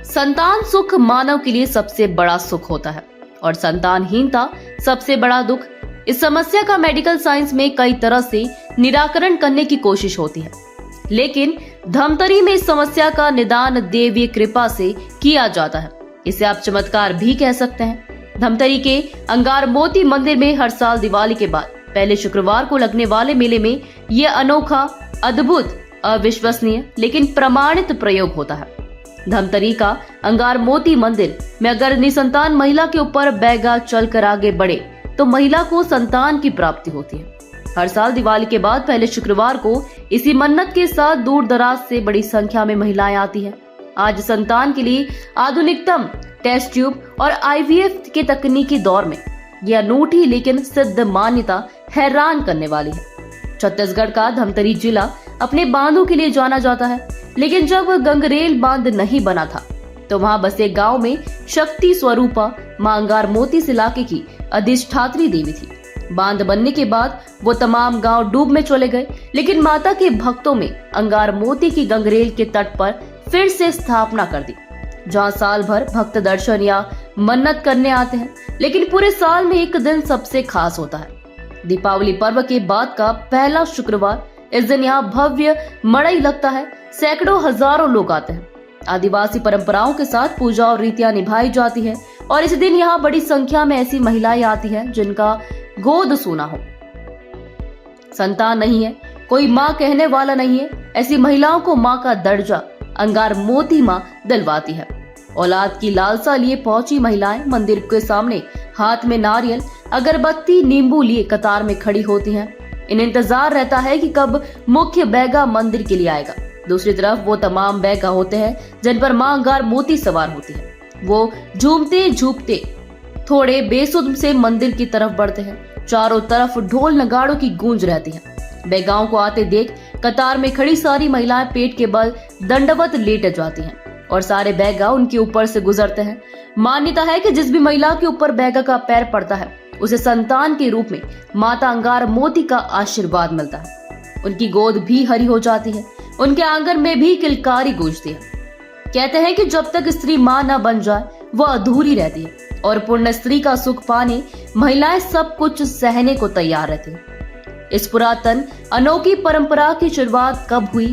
संतान सुख मानव के लिए सबसे बड़ा सुख होता है और संतानहीनता सबसे बड़ा दुख। इस समस्या का मेडिकल साइंस में कई तरह से निराकरण करने की कोशिश होती है, लेकिन धमतरी में इस समस्या का निदान देवीय कृपा से किया जाता है। इसे आप चमत्कार भी कह सकते हैं। धमतरी के अंगार मोती मंदिर में हर साल दिवाली के बाद पहले शुक्रवार को लगने वाले मेले में यह अनोखा, अद्भुत, अविश्वसनीय लेकिन प्रमाणित प्रयोग होता है। धमतरी का अंगार मोती मंदिर में अगर निसंतान महिला के ऊपर बैगा चलकर आगे बढ़े तो महिला को संतान की प्राप्ति होती है। हर साल दिवाली के बाद पहले शुक्रवार को इसी मन्नत के साथ दूर दराज से बड़ी संख्या में महिलाएं आती हैं। आज संतान के लिए आधुनिकतम टेस्ट ट्यूब और IVF के तकनीकी दौर में यह अनूठी लेकिन सिद्ध मान्यता हैरान करने वाली है। छत्तीसगढ़ का धमतरी जिला अपने बांधों के लिए जाना जाता है, लेकिन जब गंगरेल बांध नहीं बना था तो वहां बसे गांव में शक्ति स्वरूपा मां अंगार मोती इस इलाके की अधिष्ठात्री देवी थी। बांध बनने के बाद वो तमाम गांव डूब में चले गए, लेकिन माता के भक्तों में अंगार मोती की गंगरेल के तट पर फिर से स्थापना कर दी, जहां साल भर भक्त दर्शन या मन्नत करने आते हैं। लेकिन पूरे साल में एक दिन सबसे खास होता है, दीपावली पर्व के बाद का पहला शुक्रवार। इस दिन यहाँ भव्य मड़ई लगता है, सैकड़ों हजारों लोग आते हैं। आदिवासी परंपराओं के साथ पूजा और रीतियां निभाई जाती है और इस दिन यहाँ बड़ी संख्या में ऐसी महिलाएं आती हैं जिनका गोद सूना हो, संतान नहीं है, कोई माँ कहने वाला नहीं है। ऐसी महिलाओं को माँ का दर्जा अंगार मोती माँ दिलवाती है। औलाद की लालसा लिए पहुंची महिलाएं मंदिर के सामने हाथ में नारियल, अगरबत्ती, नींबू लिए कतार में खड़ी होती हैं। इन्हें इंतजार रहता है कि कब मुख्य बैगा मंदिर के लिए आएगा। दूसरी तरफ वो तमाम बैगा होते हैं जिन पर मां अंगार मोती सवार होती है। वो झूमते झूमते थोड़े बेसुध से मंदिर की तरफ बढ़ते हैं। चारों तरफ ढोल नगाड़ों की गूंज रहती है। बैगाओं को आते देख कतार में खड़ी सारी महिलाएं पेट के बल दंडवत लेट जाती हैं और सारे बैगा उनके ऊपर से गुजरते हैं। मान्यता है कि जिस भी महिला के ऊपर बैगा का पैर पड़ता है उसे संतान के रूप में माता अंगार मोती का आशीर्वाद मिलता है। उनकी गोद भी हरी हो जाती है, उनके आंगन में भी किलकारी गूंजती है। कहते हैं कि जब तक स्त्री मां न बन जाए वह अधूरी रहती है और पूर्ण स्त्री का सुख पाने महिलाएं सब कुछ सहने को तैयार रहती हैं। इस पुरातन अनोखी परंपरा की शुरुआत कब हुई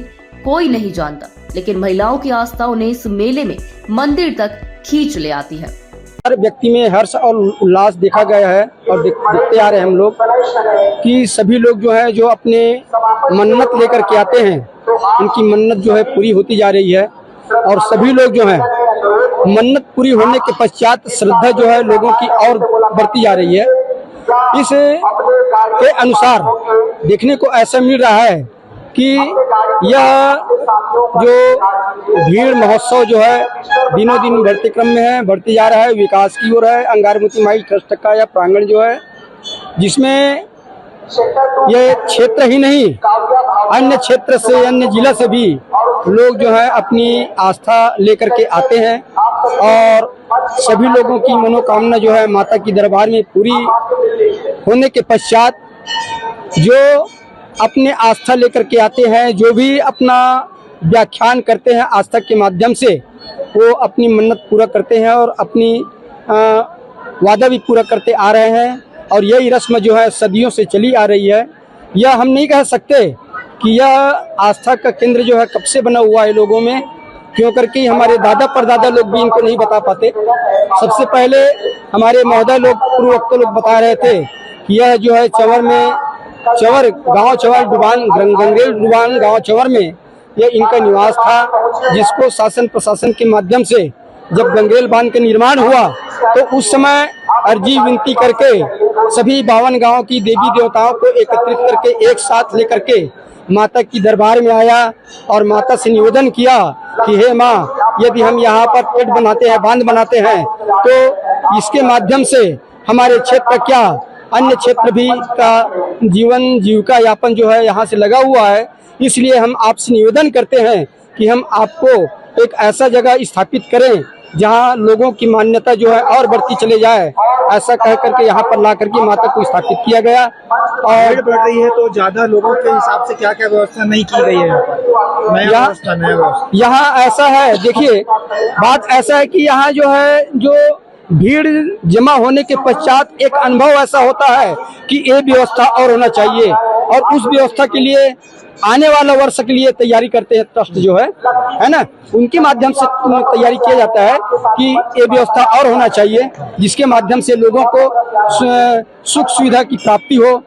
कोई नहीं जानता, लेकिन महिलाओं की आस्था उन्हें इस मेले में मंदिर तक खींच ले आती है। हर व्यक्ति में हर्ष और उल्लास देखा गया है और देखते आ रहे हैं हम लोग कि सभी लोग जो है जो अपने मन्नत लेकर के आते हैं, उनकी मन्नत जो है पूरी होती जा रही है। और सभी लोग जो है मन्नत पूरी होने के पश्चात श्रद्धा जो है लोगों की और बढ़ती जा रही है। इस के अनुसार देखने को ऐसा मिल रहा है कि यह जो भीड़ महोत्सव जो है दिनों दिन बढ़ते क्रम में है, बढ़ते जा रहा है, विकास की ओर है। अंगार मोती माई ट्रस्ट का यह प्रांगण जो है, जिसमें ये क्षेत्र ही नहीं अन्य क्षेत्र से, अन्य जिला से भी लोग जो है अपनी आस्था लेकर के आते हैं और सभी लोगों की मनोकामना जो है माता की दरबार में पूरी होने के पश्चात जो अपने आस्था लेकर के आते हैं, जो भी अपना व्याख्यान करते हैं आस्था के माध्यम से, वो अपनी मन्नत पूरा करते हैं और अपनी वादा भी पूरा करते आ रहे हैं। और यही रस्म जो है सदियों से चली आ रही है। यह हम नहीं कह सकते कि यह आस्था का केंद्र जो है कब से बना हुआ है लोगों में, क्यों करके हमारे दादा परदादा लोग भी इनको नहीं बता पाते। सबसे पहले हमारे महोदय लोग, पूर्ववक्त लोग बता रहे थे कि यह जो है चंवर में, चंवर गांव चंवर डुबान, गंगरेल डुबान गांव चंवर में यह इनका निवास था, जिसको शासन प्रशासन के माध्यम से जब गंगरेल बांध का निर्माण हुआ तो उस समय अर्जी विनती करके सभी 52 गांव की देवी देवताओं को एकत्रित करके एक साथ लेकर के माता की दरबार में आया और माता से निवेदन किया कि हे माँ, यदि हम यहाँ पर पेट बनाते हैं, बांध बनाते हैं, तो इसके माध्यम से हमारे क्षेत्र क्या अन्य क्षेत्र भी का जीवन जीविका यापन जो है यहाँ से लगा हुआ है। इसलिए हम आपसे निवेदन करते हैं कि हम आपको एक ऐसा जगह स्थापित करें जहाँ लोगों की मान्यता जो है और बढ़ती चले जाए। ऐसा कह करके यहाँ पर ला करके माता को स्थापित किया गया। और बढ़ रही है तो ज्यादा लोगों के हिसाब से क्या क्या व्यवस्था नहीं की गई है यहाँ पर? यहाँ ऐसा है, देखिए बात ऐसा है कि यहाँ जो है जो भीड़ जमा होने के पश्चात एक अनुभव ऐसा होता है कि ये व्यवस्था और होना चाहिए, और उस व्यवस्था के लिए आने वाला वर्ष के लिए तैयारी करते हैं ट्रस्ट जो है ना, उनके माध्यम से तैयारी किया जाता है कि ये व्यवस्था और होना चाहिए, जिसके माध्यम से लोगों को सुख सुविधा की प्राप्ति हो,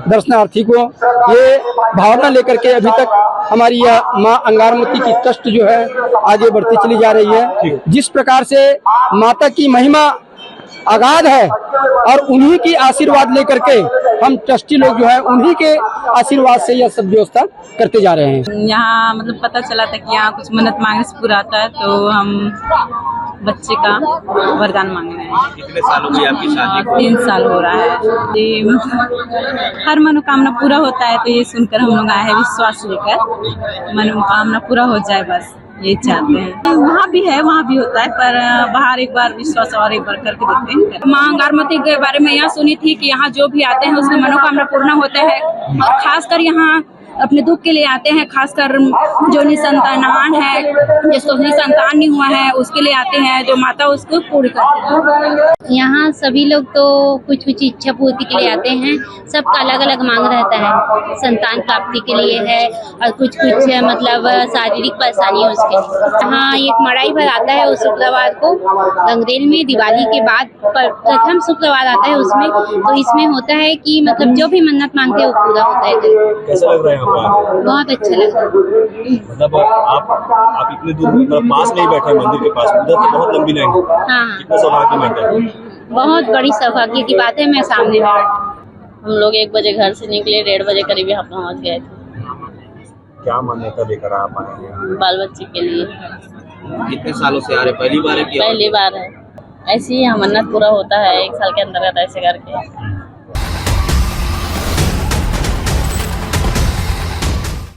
दर्शनार्थी को। ये भावना लेकर के अभी तक हमारी यह माँ अंगारमती की ट्रस्ट जो है आगे बढ़ती चली जा रही है। जिस प्रकार से माता की महिमा अगाध है, और उन्हीं की आशीर्वाद लेकर के हम ट्रस्टी लोग जो है उन्हीं के आशीर्वाद से यह सब व्यवस्था करते जा रहे हैं। यहाँ मतलब पता चला था कि यहाँ कुछ मन्नत मांगने से पूरा आता है, तो हम बच्चे का वरदान मांग रहे हैं। कितने साल हो गए आपकी शादी को? 3 साल हो रहा है जी। हर मनोकामना पूरा होता है, तो ये सुनकर हम लोग आए हैं विश्वास लेकर, मनोकामना पूरा हो जाए बस ये चाहते हैं। वहाँ भी है, वहाँ भी होता है, पर बाहर एक बार विश्वास और एक बार करके देखते हैं। माँ अंगारमती के बारे में यहाँ सुनी थी कि यहाँ जो भी आते हैं उसका मनोकामना पूर्ण होता है, और खासकर यहाँ अपने दुख के लिए आते हैं, खासकर जो निसंतान है, जिसको निसंतान नहीं हुआ है उसके लिए आते हैं, जो माता उसको पूरी करती है। यहाँ सभी लोग तो कुछ कुछ इच्छा पूर्ति के लिए आते हैं, सबका अलग अलग मांग रहता है, संतान प्राप्ति के लिए है और कुछ मतलब शारीरिक परेशानी है उसके लिए। हाँ, एक मड़ाई भर आता है उस शुक्रवार को गंगरेल में, दिवाली के बाद प्रथम शुक्रवार आता है उसमें, तो इसमें होता है कि मतलब जो भी मन्नत मांगते हैं वो पूरा होता है। कैसा लग रहा है? बहुत अच्छा लगा। मतलब आप इतने दूर मतलब पास नहीं बैठे मंदिर के पास, उधर तो बहुत लंबी लाइन है। हाँ, कितना सौभाग्य मिलता है? बहुत बड़ी सौभाग्य की बात है। मैं सामने में हम लोग 1 बजे घर से निकले, 1:30 बजे करीब यहाँ पहुँच गए थे। क्या मान्यता लेकर आप आए हैं? बाल बच्चे के लिए। कितने सालों से आ रहे? पहली बार है कि पहली बार है। ऐसे ही यहाँ मन्नत पूरा होता है 1 साल के अंतर्गत ऐसे करके।